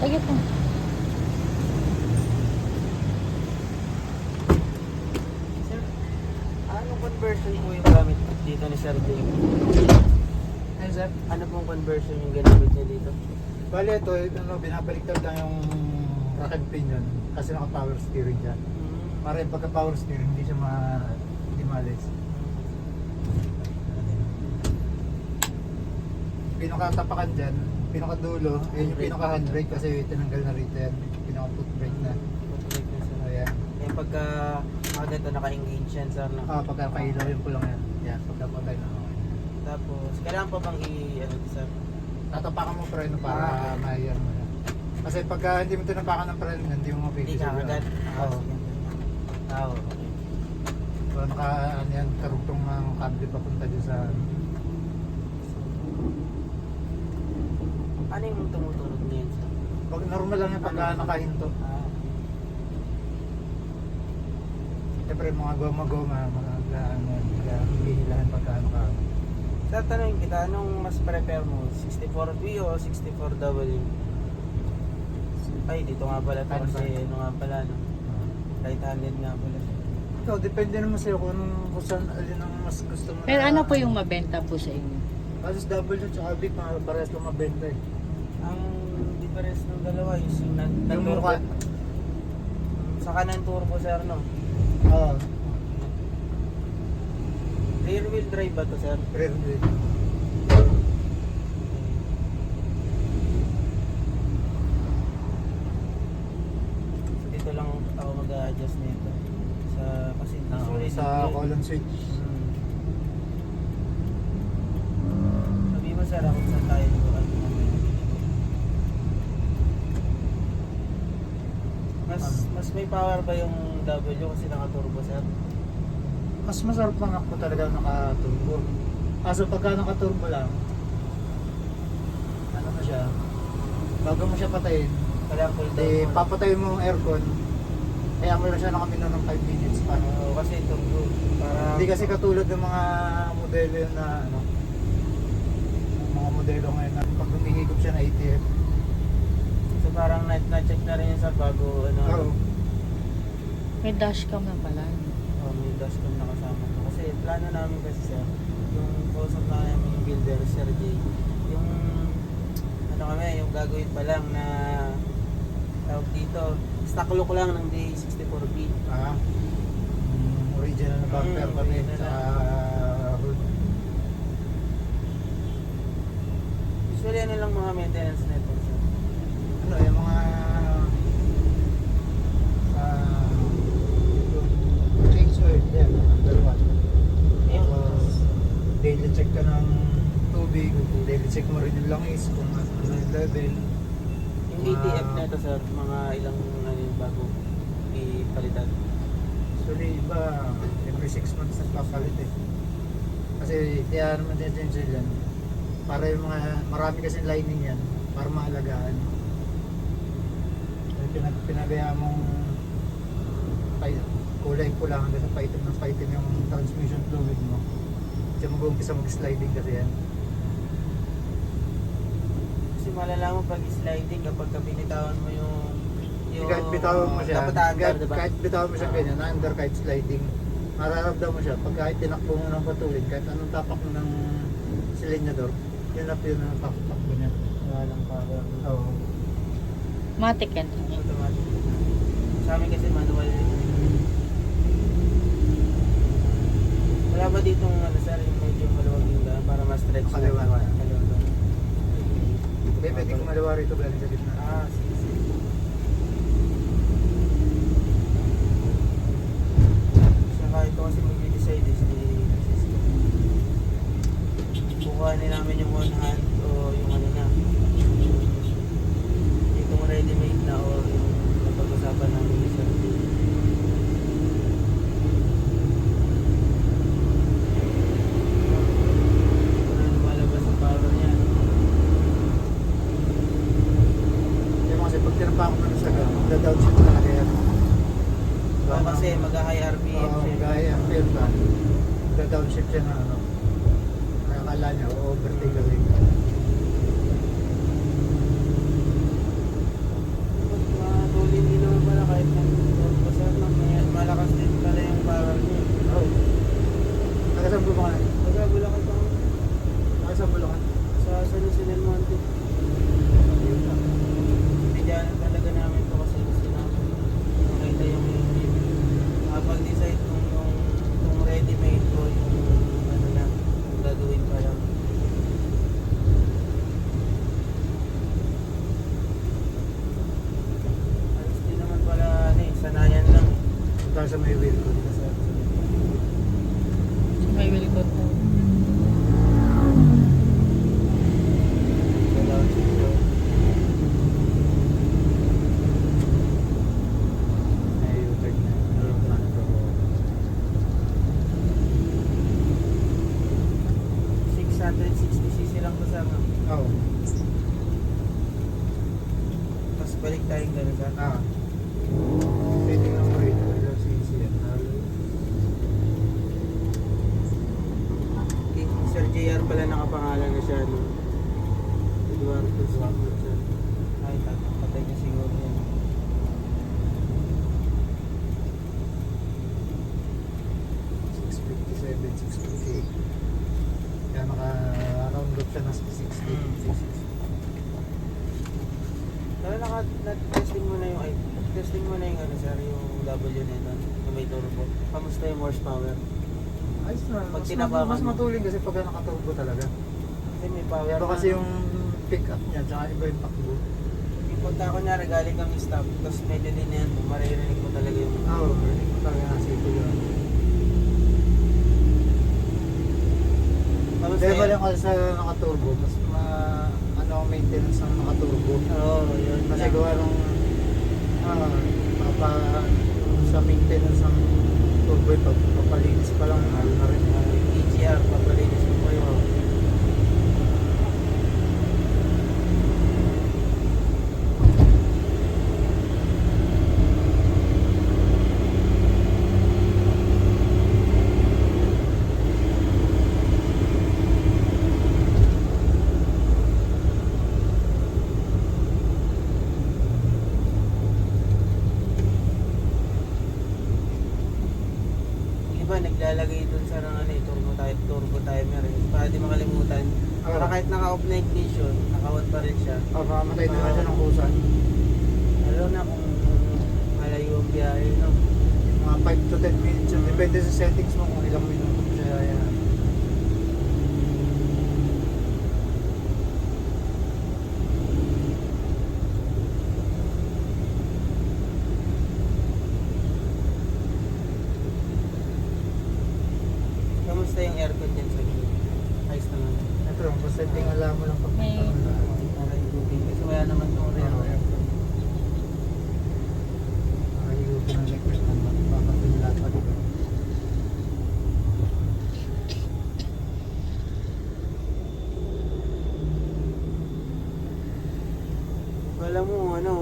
Sige po. Sir, anong conversion po yung gamit dito ni Sir Dave? Ayun sir. Ano pong conversion yung ginamit niya dito? Bali ito, binabaliktad lang yung rack and pinion kasi naka-power steering siya. Para yung pagka-power steering, hindi siya hindi maalis. Pinakatapakan dyan, pinakadulo, yun yung pinaka-handbrake kasi tinanggal na rito yan. Pinaka-foot brake na. Footbrake na sir. Ayan. Eh pagka mga ganito naka-engage yan sir no? Pagka kailaw yun ko lang yan. Yan, pagka patay na ako. Tapos, kailangan pa bang ano sir? Tatapakan mo preno para maiyan mo yan. Kasi pagka hindi mo tinapakan ng preno, hindi mo Hindi mapigil. ka agad. Oo. Okay. So, ano yan, karugtong ng kable papunta dyan sa... Ano yung tumutunog niyan sir? Pag normal lang yan pagka nakahinto. Siyempre mga goma-goma, mga hihilahan pagka naka... Sir, tanongin kita, anong mas prepare mo? 64V o 64W? Ay, dito nga pala ito kasi ano nga pala, no? Right-handed nga pala. Ito, depende naman sa'yo kung saan alin ang mas gusto mo. Pero ano po yung mabenta po sa inyo? Halos W at big, parehas lang mabenta eh. Ang difference ng dalawa is yung Yung mukha. Sa kanan turbo sir, no? Oo. Rear wheel drive ba to sir? Rear wheel. So, dito lang ako mag-a-adjust nito. Kasi usually Sa column switch. Sabi mo sir, kung saan tayo nito? Mas may power ba yung W kasi naka-turbo sir? Mas masarap lang ako talaga naka-turbo. Kaso pagka naka-turbo lang, ano mo siya, bago mo siya patayin, Kailangan cool down eh, mo. papatayin mo yung aircon, kaya mo lang siya nakamino ng 5 minutes pa. Oo, kasi turbo. Para... Hindi kasi katulad ng mga modelo yun na ano, mga modelo ngayon na pag humihigop siya na ATF. So parang na-check na rin yun sir bago ano. Oo. May dashcam na pala. May dashcam na kasama ko. Kasi plano namin kasi sir, yung kausap na namin yung builder, Sir J, yung ano kami, yung gagawin pa lang na tawag dito, stock look lang ng D64B. Original na bumper pati original sa hood. Usually ano lang mga maintenance nito sir? Ano yung mga change oil yan, number 1. Yung, Daily check ka ng tubig, daily check mo rin yung langis kung ano yung level. yung DTF nito sir, mga ilang ano yung bago ipalitan. Actually iba, every 6 months nagpapalit eh. Kasi kaya naman din yan. Para yung mga, marami kasi lining yan, para maalagaan. Pinagaya mong kulay pula hanggang sa paitim yung transmission fluid mo. Kasi mag-uumpisa mag-sliding kasi yan. Kasi malalaman pag sliding kapag binitawan mo yung Kahit bitawan mo siya, dapat under, diba? kahit bitawan mo siya ganyan, na-under kahit sliding, mararamdaman mo siya pag kahit tinakbo mo ng patuloy, kahit anong tapak mo ng silinyador, yun ang takbo niya. Walang power. Oo. Matic yan. Automatic. Sa amin kasi manual. Wala ba ditong ano sir, yung medyo maluwag yung daan para ma-stretch na? Kaliwa. Kaliwa. Pwede kong malawa rito galing sa gitna. Sige. Saka ito kasi mag-decide is the system. Kukuhanin namin yung one hand o yung ano na. Itong ready-made na o yung napag-usapan namin yung sir. Wala na malabas ang power niya. Yung kasi pag tinapa ko na sa down-shift talaga yan. Kasi mag-high RPM Oo, siya. gaya ang fail ba? Down-shift siya na ano. Nakakala niya, overtake kasi. Saka sa may wheel ko. May wilkot na. Wala ko dito. May U-turn na. 660cc lang to sir. No? Oo. Tapos balik tayong gano'n sir. Pwede nga mo rin. Ilang cc yan. Kay Sir JR pala nakapangalan na siya. No? Eduardo sir. Ay, patay na siguro yan. 657, 658. Kaya naka-round up siya na 660. Pero na-testing mo na yung testing mo na yung ano sir, yung W na yun, na may turbo. Kamusta yung horsepower? Ayos na. Pag Mas, tinapakan mas mo. matuling kasi pag nakaturbo talaga. Kasi may power Pero na. kasi yung pick up niya, tsaka iba yung takbo. Yung punta ko niya, galing kang stop, tapos medyo din yan mo, maririnig mo talaga yung... Oo, hindi ko talaga nasa ito yun. Kamusta Level yun? yung sa nakaturbo, mas ano ang maintenance ng nakaturbo. Oo, yun. Kasi gawa nung sa maintenance ng turbo, papalinis pa lang, mahal na rin. EGR, papalinis mo yun. Iba naglalagay dun sa ng ano, turbo timer para di makalimutan. Para kahit naka-off na ignition, naka-on pa rin siya. Makamatay na siya ng kusan. Lalo na kung malayo ang biyahe, no? Mga 5 to 10 minutes yun. Depende sa settings mo kung ilang minuto siya yan. Kamusta yung aircon dyan sa gilid? Ayos naman. Ito, basta tingala mo lang pag May- Nakahigupin. Kasi wala naman itong real. Nakahigupin ng liquid na magpapatulat pa dito. Alam mo, ano,